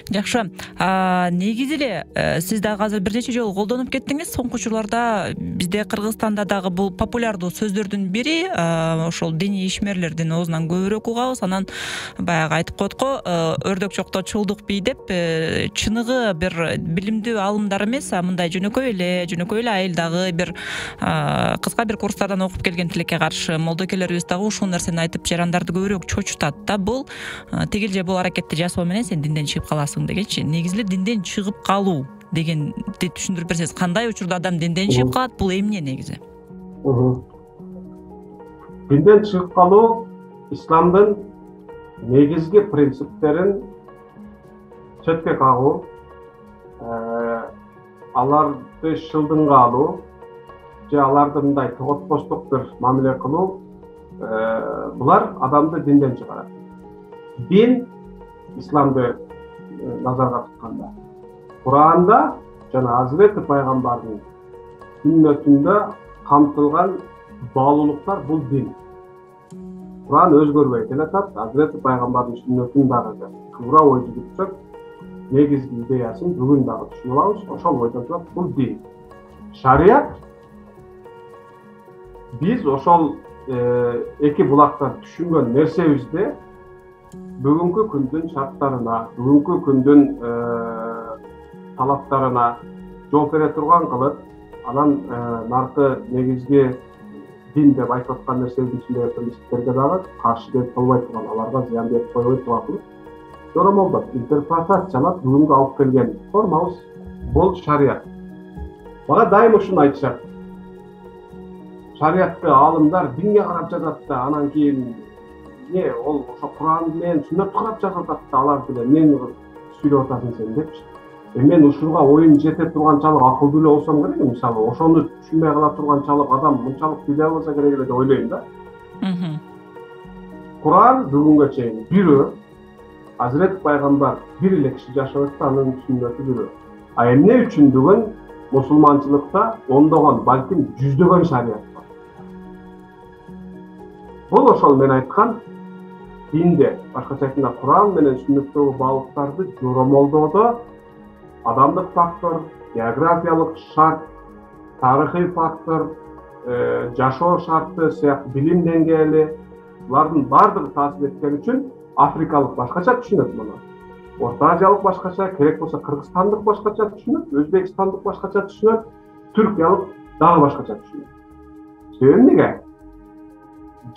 Жакшы. Негизи эле сиз дагы азыр бир нече жолу колдонуп кеттиңиз. Соңку учурларда бизде Кыргызстанда дагы бул популярдуу сөздөрдүн бири ошол диний ишмерлердин оозунан көбүрөөк угабыз. Анан баягы айтып коет го, өрдөк жокто чулдук бий деп, чыныгы бир билимдүү алымдар эмес, мындай жөнөкөй эле айыл дагы бир кыска бир курстардан окуп келген тилекке каршы молдокелерибиз дагы ушул нерсени айтып жарандарды көбүрөөк чочутат да. Бул тигил же бул аракетти жасоо менен сен динден чыгып каласың дегенчи. Негизи эле динден чыгып калуу дегенди түшүндүрүп берсеңиз, кандай учурда адам динден чыгып калат? Бул эмне негизи? Динден чыгып калуу исламдын негизги принциптерин четке кагуу, аларды шылдыңга алуу же аларды мындай тоготпоштук бир мамиле кылуу, булар адамды динден чыгарат. Дин исламды назарга тутканда, Куранда жана Азирети пайгамбардын сүннөтүндө камтылган баалуулуктар бул дин. Куран өзгөрбөй келатат, Азирети пайгамбардын сүннөтүн дагы туура ой жүгүртсөк, негизги идеясын бүгүн дагы түшүнүп алабыз. Ошол ойдон турат бул дин. Шарият биз ошол эки булактан түшүнгөн нерсебизди бүгүнкү күндүн шарттарына, бүгүнкү күндүн талаптарына жооп бере турган кылып, анан наркы негизги дин деп айтып аткан нерсенин ичиндеги принциптерге дагы каршы келип калбай турган, аларга зыян берип койбой турган кылып, жоромолдоп интерпретациялап бүгүнгө алып келген формабыз бул шарият. Мага дайым ушуну айтышат. Шариятты алымдар динге карап жазат да, анан кийин ол ошо Куран менен сүннөттү карап жазып атат да, алар деле эмнени сүйлөп атасың сен депчи. Мен ушуга оюм жете турганчалык акылдуу эле болсом керек, мисалы ошону түшүнбөй кала турганчалык адам мынчалык биле болсо керек эле деп ойлойм да. Куран бүгүнгө чейин бирөө, Азирети пайгамбар бир эле киши жашап өттү, анын сүннөтү бирөө. А эмне үчүн бүгүн мусулманчылыкта ондогон, балким жүздөгөн шарият бар? Бул ошол мен айткан динде, башкача айтканда Куран менен сүннөттөгү баалыктарды жоромолдоодо адамдык фактор, географиялык шарт, тарыхый фактор, жашоо шарты сыяктуу билим деңгээли, булардын бардыгы таасир эткени үчүн африкалык башкача түшүнөт муну. Орто Азиялык башкача, керек болсо Кыргызстандык башкача түшүнөт, Өзбекстандык башкача түшүнөт, Түркиялык дагы башкача түшүнөт. Себеби эмнеге?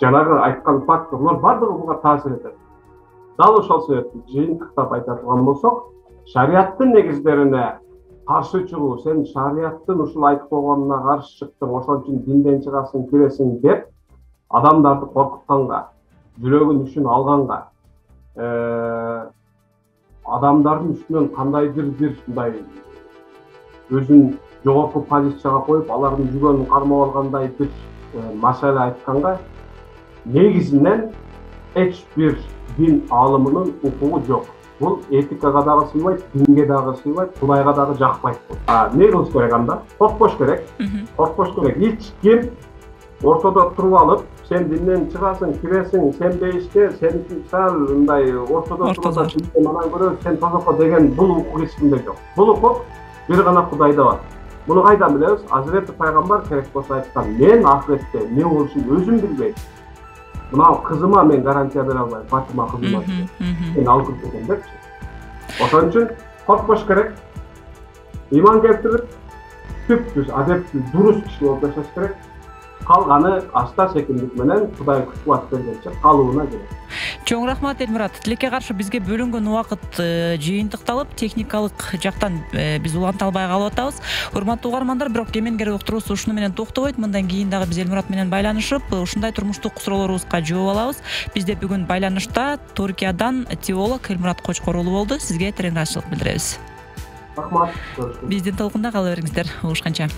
Жанагы айткан факторлор бардыгы буга таасир этет. Дал ошол себептен жыйынтыктап айта турган болсок, шариаттын негиздерине каршы чыгуу, сен шариаттын ушул айтып койгонуна каршы чыктың, ошон үчүн динден чыгасың, киресиң деп адамдарды коркутканга, жүрөгүн үчүн алганга, адамдардын үстүнөн кандайдыр бир мындай өзүн жогорку позицияга коюп, алардын жүрөгүн кармап алгандай бир маселе айтканга негизинен эч бир дин алымынын укугу жок. Бул этикага дагы сыйбайт, динге дагы сыйбайт, Кудайга дагы жакпайт. Эмне кылыш керек анда? Коркпош керек. Коркпош керек. Эч ким ортодо туруп алып, сен динден чыгасың, киресиң, сен бейишке, сеники сал мындай ортодо турса, анан көрө сен тозокко деген бул укук эч кимде жок. Бул укук бир гана Кудайда бар. Муну кайдан билебиз? Азирети пайгамбар керек болсо айткан, мен ахиретте эмне болушун өзүм билбейм. Мына кызыма мен гарантия бере албайм, Фатима кызыма. Мен алып кетем депчи. Ошон үчүн коркпош керек. Иман келтирип, түптүз, адептүү, дурус киши болуп жашаш керек. Калганы аста секиндик менен Кудай кубат бергенче калууна керек. Чоң рахмат Элмурат. Тилекке каршы бизге бөлүнгөн убакыт жыйынтыкталып, техникалык жактан биз уланта албай калып атабыз. Урматтуу угармандар, бирок кемеңгер уктуруусу ушуну менен токтобойт. Мындан кийин дагы биз Элмурат менен байланышып, ушундай турмуштук суроолорубузга жооп алабыз. Бизде бүгүн байланышта Түркиядан теолог Элмурат Кочкор уулу болду. Сизге терең ыраазычылык билдиребиз. Рахмат. Биздин толкунда кала бериңиздер. Угушканча.